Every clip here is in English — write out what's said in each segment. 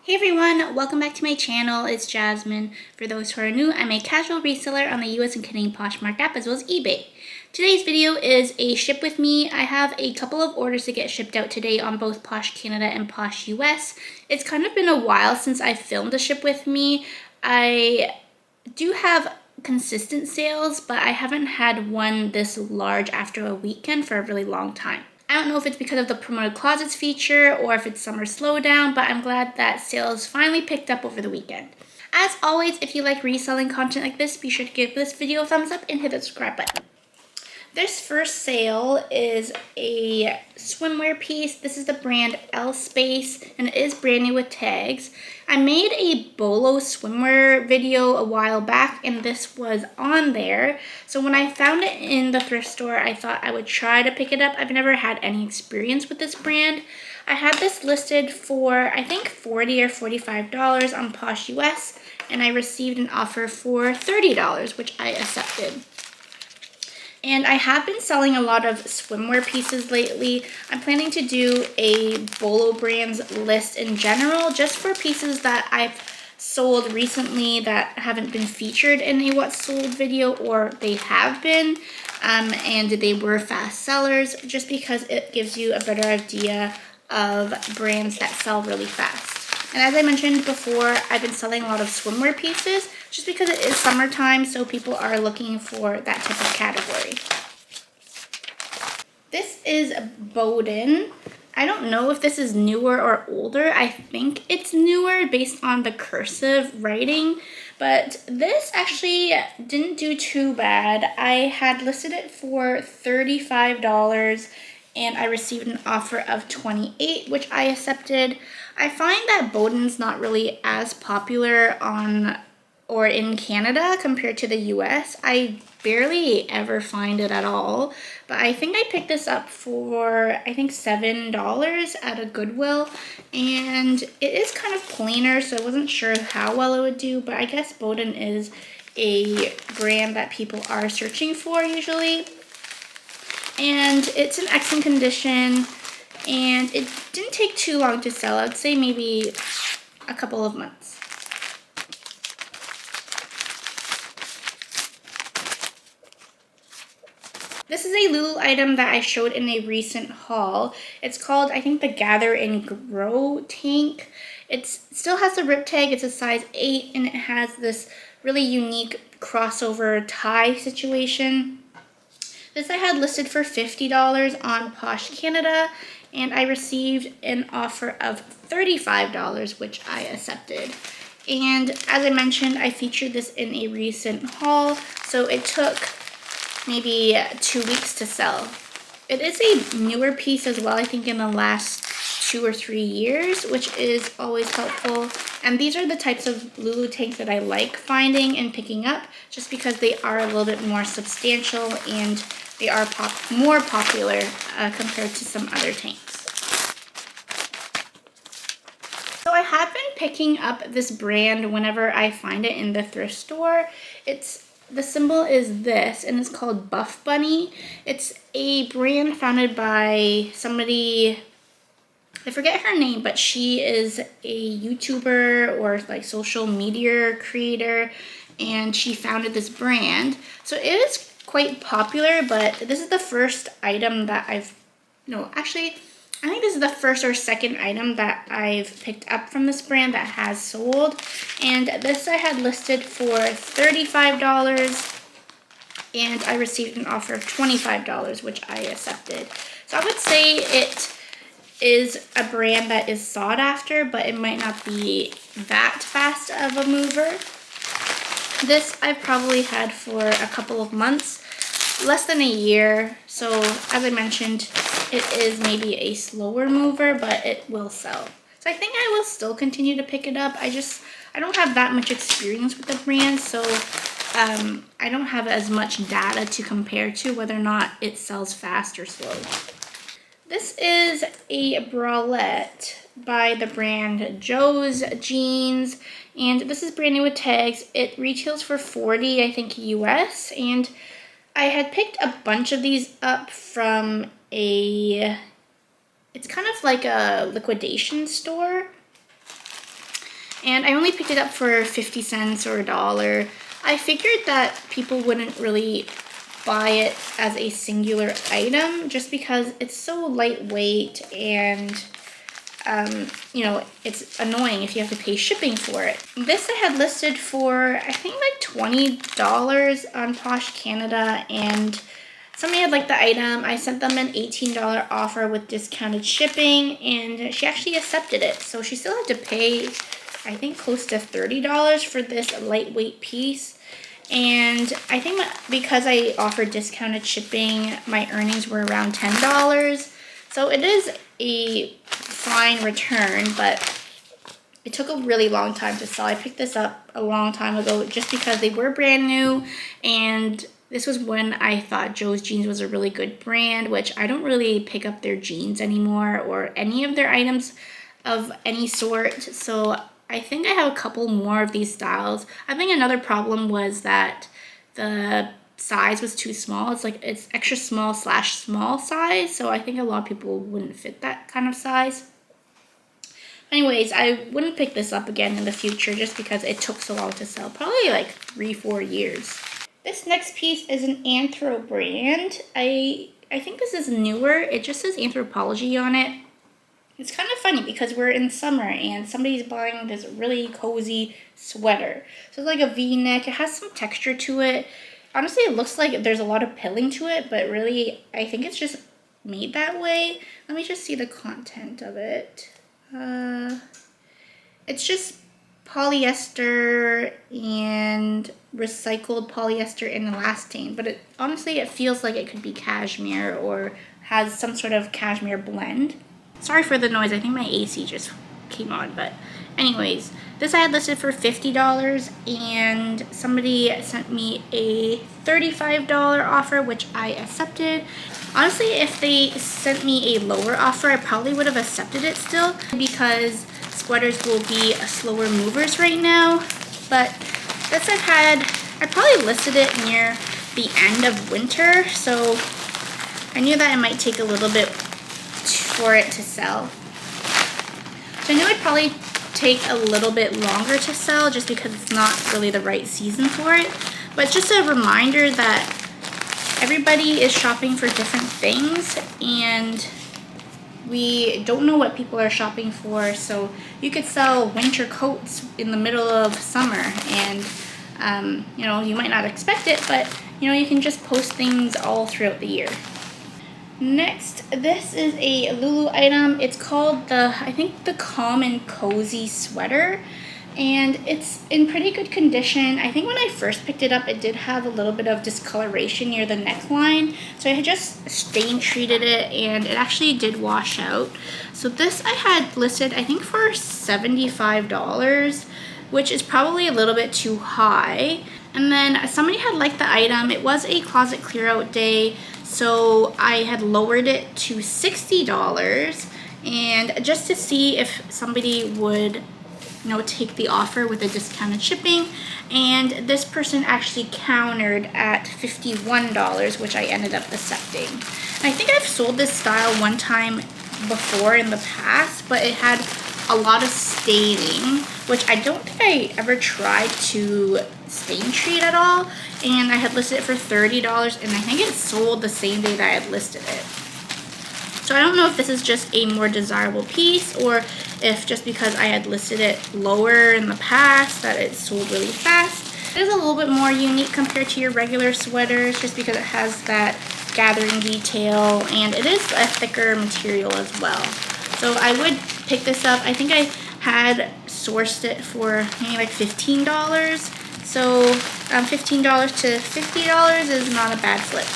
Hey everyone, welcome back to my channel. It's Jasmine. For those who are new, I'm a casual reseller on the US and Canadian Poshmark app as well as eBay. Today's video is a ship with me. I have a couple of orders to get shipped out today on both Posh Canada and Posh US. It's kind of been a while since I filmed a ship with me. I do have consistent sales, but I haven't had one this large after a weekend for a really long time. I don't know if it's because of the promoted closets feature or if it's summer slowdown, but I'm glad that sales finally picked up over the weekend. As always, if you like reselling content like this, be sure to give this video a thumbs up and hit the subscribe button. This first sale is a swimwear piece. This is the brand L Space, and it is brand new with tags. I made a bolo swimwear video a while back, and this was on there. So when I found it in the thrift store, I thought I would try to pick it up. I've never had any experience with this brand. I had this listed for, I think, $40 or $45 on Posh US, and I received an offer for $30, which I accepted. And I have been selling a lot of swimwear pieces lately. I'm planning to do a Bolo Brands list in general, just for pieces that I've sold recently that haven't been featured in a What's Sold video, or they have been, and they were fast sellers, just because it gives you a better idea of brands that sell really fast. And as I mentioned before, I've been selling a lot of swimwear pieces just because it is summertime, so people are looking for that type of category. This is Bowden. I don't know if this is newer or older. I think it's newer based on the cursive writing, but this actually didn't do too bad. I had listed it for $35 and I received an offer of $28, which I accepted. I find that Bowden's not really as popular on or in Canada compared to the US. I barely ever find it at all, but I think I picked this up for, I think, $7 at a Goodwill, and it is kind of plainer, so I wasn't sure how well it would do, but I guess Bowden is a brand that people are searching for usually. And it's in excellent condition, and it didn't take too long to sell. I would say maybe a couple of months. This is a Lulu item that I showed in a recent haul. It's called, I think, the Gather and Grow tank. It still has the rip tag. It's a size 8, and it has this really unique crossover tie situation. This I had listed for $50 on Posh Canada, and I received an offer of $35, which I accepted. And as I mentioned, I featured this in a recent haul, so it took maybe 2 weeks to sell. It is a newer piece as well, I think in the last 2 or 3 years, which is always helpful. And these are the types of Lulu tanks that I like finding and picking up, just because they are a little bit more substantial and they are more popular compared to some other tanks. So I have been picking up this brand whenever I find it in the thrift store. The symbol is this, and it's called Buff Bunny. It's a brand founded by somebody, I forget her name, but she is a YouTuber or like social media creator, and she founded this brand. So it is quite popular, but this is the first item that I think this is the first or second item that I've picked up from this brand that has sold. And this I had listed for $35, and I received an offer of $25, which I accepted. So I would say it is a brand that is sought after, but it might not be that fast of a mover. This I've probably had for a couple of months, less than a year. So as I mentioned, it is maybe a slower mover, but it will sell. So I think I will still continue to pick it up. I don't have that much experience with the brand, so I don't have as much data to compare to whether or not it sells fast or slow. This is a bralette by the brand Joe's Jeans, and this is brand new with tags. It retails for $40, I think, US, and I had picked a bunch of these up from it's kind of like a liquidation store. and I only picked it up for 50 cents or $1. I figured that people wouldn't really buy it as a singular item just because it's so lightweight and you know, it's annoying if you have to pay shipping for it. This I had listed for, I think like $20 on Posh Canada, and somebody had liked the item. I sent them an $18 offer with discounted shipping, and she actually accepted it. So she still had to pay, I think, close to $30 for this lightweight piece. And I think because I offered discounted shipping, my earnings were around $10. So it is a fine return, but it took a really long time to sell. I picked this up a long time ago just because they were brand new, and this was when I thought Joe's Jeans was a really good brand, which I don't really pick up their jeans anymore or any of their items of any sort. So I think I have a couple more of these styles. I think another problem was that the size was too small. It's extra small / small size, so I think a lot of people wouldn't fit that kind of size. Anyways, I wouldn't pick this up again in the future just because it took so long to sell, probably like 3-4 years. This next piece is an Anthro brand. I think this is newer. It just says Anthropology on it. It's kind of funny because we're in summer and somebody's buying this really cozy sweater. So it's like a V-neck. It has some texture to it. Honestly, it looks like there's a lot of pilling to it, but really, I think it's just made that way. Let me just see the content of it. It's just polyester and recycled polyester and elastane, but honestly, it feels like it could be cashmere or has some sort of cashmere blend. Sorry for the noise, I think my AC just came on, but anyways, this I had listed for $50, and somebody sent me a $35 offer, which I accepted. Honestly, if they sent me a lower offer, I probably would have accepted it still because sweaters will be slower movers right now. But this I probably listed it near the end of winter, so I knew that it might take a little bit for it to sell. So I knew I'd probably take a little bit longer to sell just because it's not really the right season for it. But just a reminder that everybody is shopping for different things and we don't know what people are shopping for. So you could sell winter coats in the middle of summer and you know, you might not expect it, but you know, you can just post things all throughout the year. Next, this is a Lulu item. It's called I think the Calm and Cozy sweater, and it's in pretty good condition. I think when I first picked it up, it did have a little bit of discoloration near the neckline, so I had just stain treated it and it actually did wash out. So this I had listed, I think, for $75, which is probably a little bit too high. And then somebody had liked the item. It was a closet clear out day, so I had lowered it to $60, and just to see if somebody would, you know, take the offer with a discounted shipping. And this person actually countered at $51, which I ended up accepting. And I think I've sold this style one time before in the past, but it had a lot of staining, which I don't think I ever tried to stain treat at all. And I had listed it for $30, and I think it sold the same day that I had listed it. So I don't know if this is just a more desirable piece or if just because I had listed it lower in the past that it sold really fast. It is a little bit more unique compared to your regular sweaters just because it has that gathering detail and it is a thicker material as well. So I would pick this up. I think I had sourced it for maybe like $15. So $15 to $50 is not a bad flip.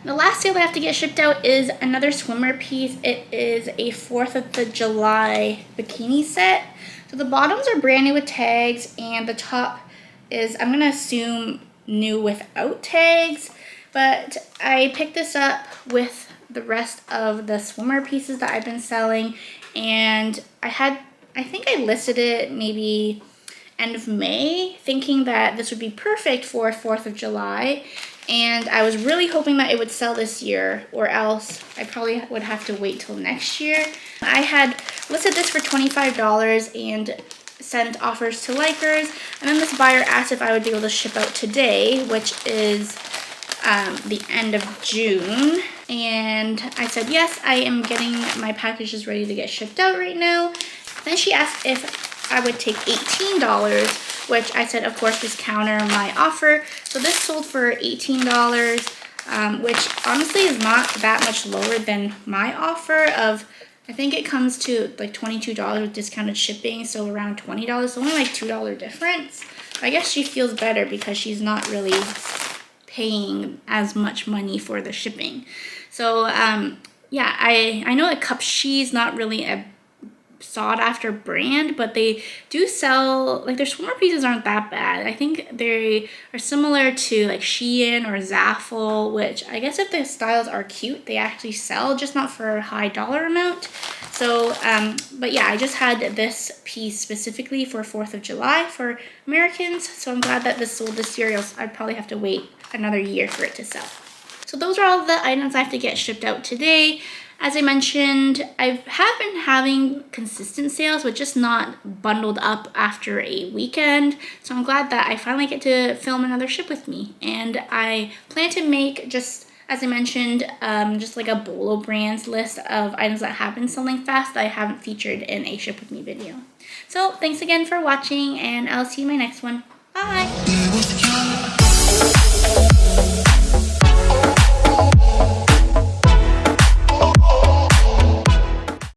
The last sale I have to get shipped out is another swimmer piece. It is a 4th of July bikini set. So the bottoms are brand new with tags, and the top is, I'm gonna assume, new without tags. But I picked this up with the rest of the swimmer pieces that I've been selling, and I think I listed it maybe end of May, thinking that this would be perfect for 4th of July. and I was really hoping that it would sell this year, or else I probably would have to wait till next year. I had listed this for $25 and sent offers to likers, and then this buyer asked if I would be able to ship out today, which is the end of June, and I said yes, I am getting my packages ready to get shipped out right now. Then she asked if I would take $18, which I said of course just counter my offer. So this sold for $18, which honestly is not that much lower than my offer of, I think it comes to like $22 with discounted shipping, so around $20, so only like $2 difference. I guess she feels better because she's not really paying as much money for the shipping. So yeah, I know that Cup She's not really a sought after brand, but they do sell, like their swimwear pieces aren't that bad. I think they are similar to like Shein or Zaful, which I guess if the styles are cute, they actually sell, just not for a high dollar amount. So, but yeah, I just had this piece specifically for 4th of July for Americans. So I'm glad that this sold this year, else I'd probably have to wait another year for it to sell. So those are all the items I have to get shipped out today. As I mentioned, I have been having consistent sales, but just not bundled up after a weekend. So I'm glad that I finally get to film another Ship With Me. And I plan to make, just as I mentioned, just like a Bolo Brands list of items that have been selling fast that I haven't featured in a Ship With Me video. So thanks again for watching, and I'll see you in my next one. Bye!